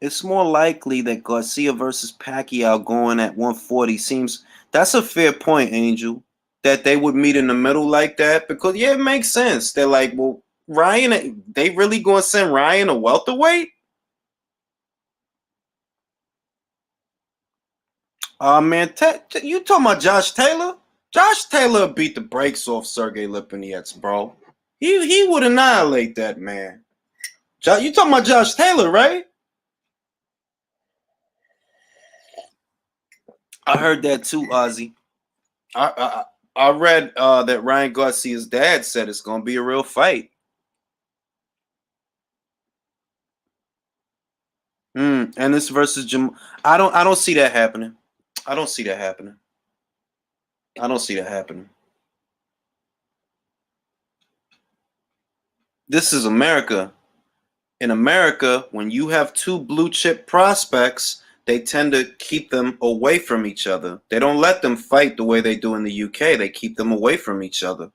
It's more likely that Garcia versus Pacquiao going at 140 seems that's a fair point, Angel. That they would meet in the middle like that, because yeah, it makes sense. They're like, well, Ryan, they really gonna send Ryan a welterweight? Man, you talking about Josh Taylor? Josh Taylor beat the brakes off Sergey Lipinets, bro. He would annihilate that man. You talking about Josh Taylor, right? I heard that too, Ozzy. I read that Ryan Garcia's dad said it's gonna be a real fight. And this versus Jam. I don't see that happening. I don't see that happening. I don't see that happening. This is America. In America, when you have two blue chip prospects, they tend to keep them away from each other. They don't let them fight the way they do in the UK. They keep them away from each other.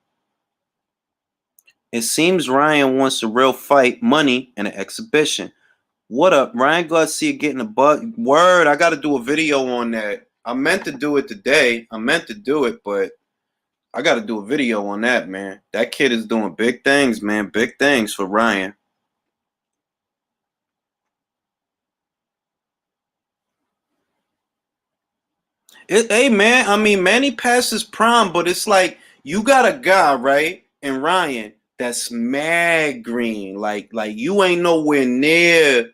It seems Ryan wants a real fight, money, and an exhibition. What up? Ryan Garcia getting a word. I got to do a video on that. I meant to do it today. But I got to do a video on that, man. That kid is doing big things, man. Big things for Ryan. Hey, man, I mean, Manny passed his prime, but it's like you got a guy, right, and Ryan, that's mad green. Like you ain't nowhere near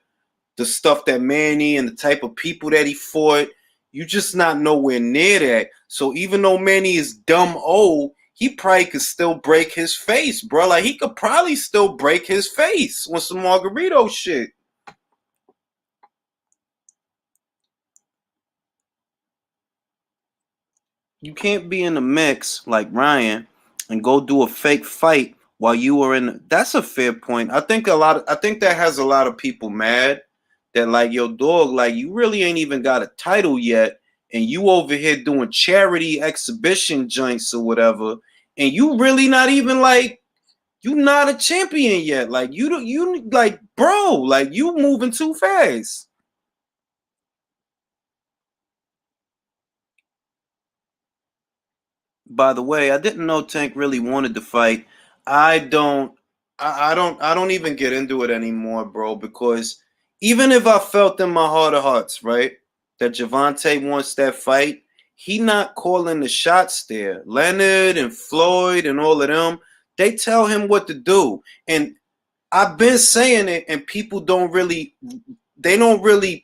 the stuff that Manny and the type of people that he fought. You just not nowhere near that. So even though Manny is dumb old, he probably could still break his face, bro. Like he could probably still break his face on some Margarito shit. You can't be in the mix like Ryan and go do a fake fight while you were in. That's a fair point. I think that has a lot of people mad that like, yo, dog, like you really ain't even got a title yet, and you over here doing charity exhibition joints or whatever, and you really not even like you not a champion yet. Like you like, bro, like you moving too fast. By the way, I didn't know Tank really wanted to fight. I don't I don't even get into it anymore, bro, because even if I felt in my heart of hearts, right, that Javante wants that fight, he not calling the shots there. Leonard and Floyd and all of them, they tell him what to do. And I've been saying it, and people don't really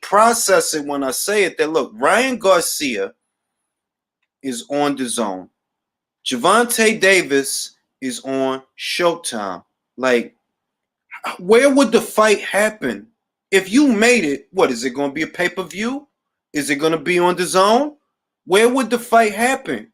process it when I say it. That look, Ryan Garcia is on the zone. Javante Davis is on Showtime. Like, where would the fight happen? If you made it, what is it going to be, a pay-per-view? Is it going to be on the zone? Where would the fight happen?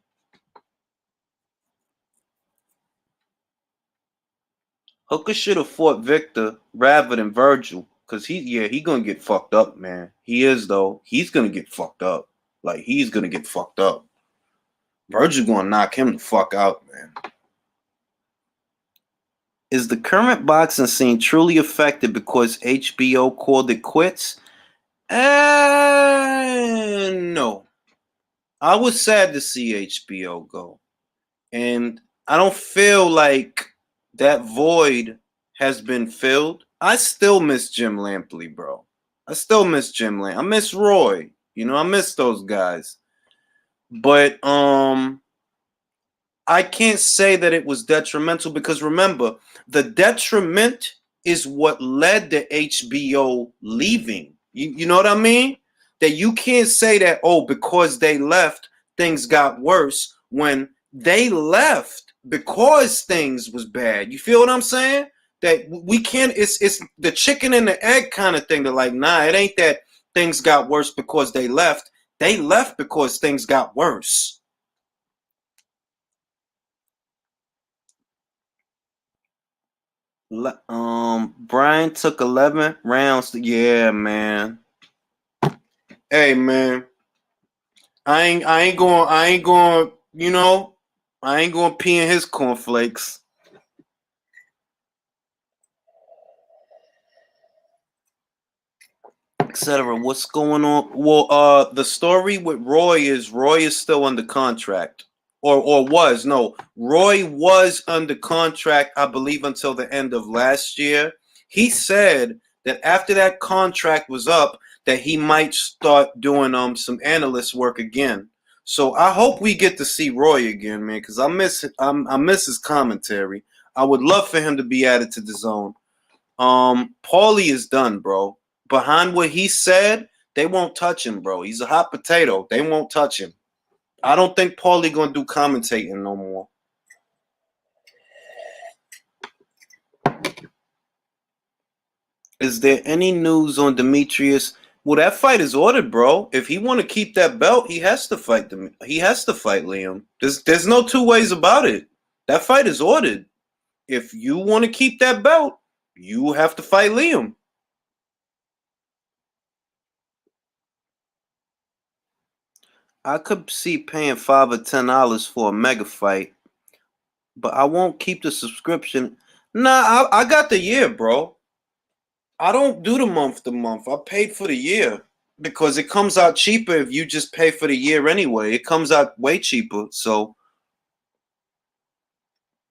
Hooker should have fought Victor rather than Virgil, because he gonna get fucked up, man. He is though. He's gonna get fucked up. Like he's gonna get fucked up. Virgil gonna knock him the fuck out, man. Is the current boxing scene truly affected because HBO called it quits? No. I was sad to see HBO go. And I don't feel like that void has been filled. I still miss Jim Lampley, bro. I still miss Jim Lampley. I miss Roy. You know, I miss those guys. But I can't say that it was detrimental, because remember, the detriment is what led to HBO leaving. You know what I mean? That you can't say that, oh, because they left, things got worse. when they left because things was bad. You feel what I'm saying? That we can't. It's the chicken and the egg kind of thing. They're like, nah, it ain't that things got worse because they left. They left because things got worse. Brian took 11 rounds. Yeah, man. Hey, man. I ain't going, I ain't going to pee in his cornflakes. Etc. What's going on? Well, the story with Roy is still under contract. Or was. No, Roy was under contract, I believe, until the end of last year. He said that after that contract was up, that he might start doing some analyst work again. So I hope we get to see Roy again, man, because I miss his commentary. I would love for him to be added to the zone. Paulie is done, bro. Behind what he said, they won't touch him, bro. He's a hot potato. They won't touch him. I don't think Paulie gonna do commentating no more. Is there any news on Demetrius? Well, that fight is ordered, bro. If he want to keep that belt, he has to fight them. He has to fight Liam. There's no two ways about it. That fight is ordered. If you want to keep that belt, you have to fight Liam. I could see paying $5 or $10 for a mega fight, but I won't keep the subscription. Nah, I got the year, bro. I don't do the month to month. I paid for the year because it comes out cheaper if you just pay for the year anyway. It comes out way cheaper. So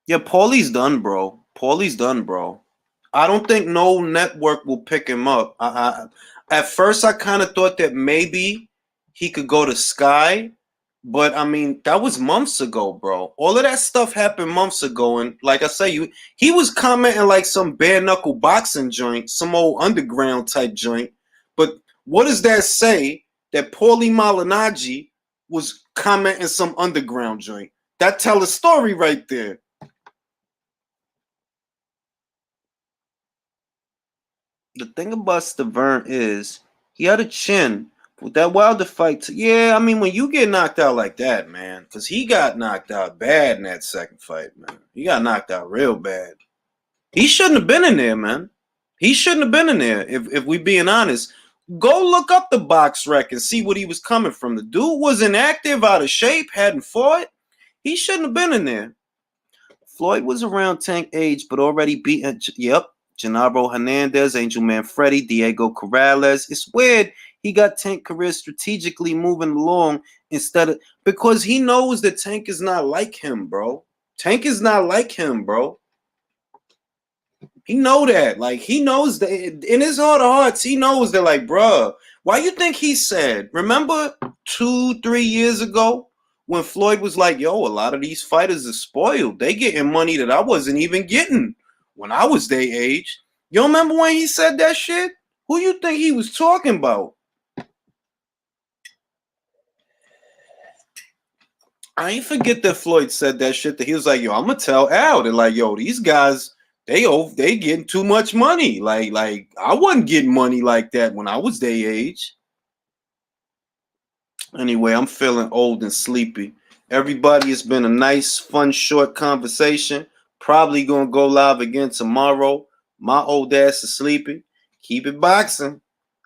yeah, Paulie's done, bro. Paulie's done, bro. I don't think no network will pick him up. At first I kind of thought that maybe he could go to Sky, but I mean that was months ago, bro. All of that stuff happened months ago, and like I say, he was commenting like some bare knuckle boxing joint, some old underground type joint. But what does that say that Paulie Malignaggi was commenting some underground joint? That tell a story right there. The thing about Stavern is he had a chin with that Wilder fight. Yeah, I mean when you get knocked out like that, man, because he got knocked out bad in that second fight, man. He got knocked out real bad. He shouldn't have been in there, man. He shouldn't have been in there. If we being honest, go look up the box rec and see what he was coming from. The dude was inactive, out of shape, hadn't fought. He shouldn't have been in there. Floyd was around Tank age, but already beaten. Yep. Gennaro Hernandez, Angel Manfredi, Diego Corrales. It's weird. He got Tank career strategically moving along instead of because he knows that Tank is not like him, bro. Tank is not like him, bro. He know that. Like he knows that in his heart of hearts, he knows that. Like, bruh, why you think he said? Remember 2-3 years ago when Floyd was like, "Yo, a lot of these fighters are spoiled. They getting money that I wasn't even getting when I was their age." You remember when he said that shit? Who you think he was talking about? I ain't forget that Floyd said that shit. That he was like, "Yo, I'm gonna tell Al." They're like, "Yo, these guys." They getting too much money. Like I wasn't getting money like that when I was their age. Anyway, I'm feeling old and sleepy. Everybody, it's been a nice, fun, short conversation. Probably gonna go live again tomorrow. My old ass is sleepy. Keep it boxing.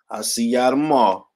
I'll see y'all tomorrow.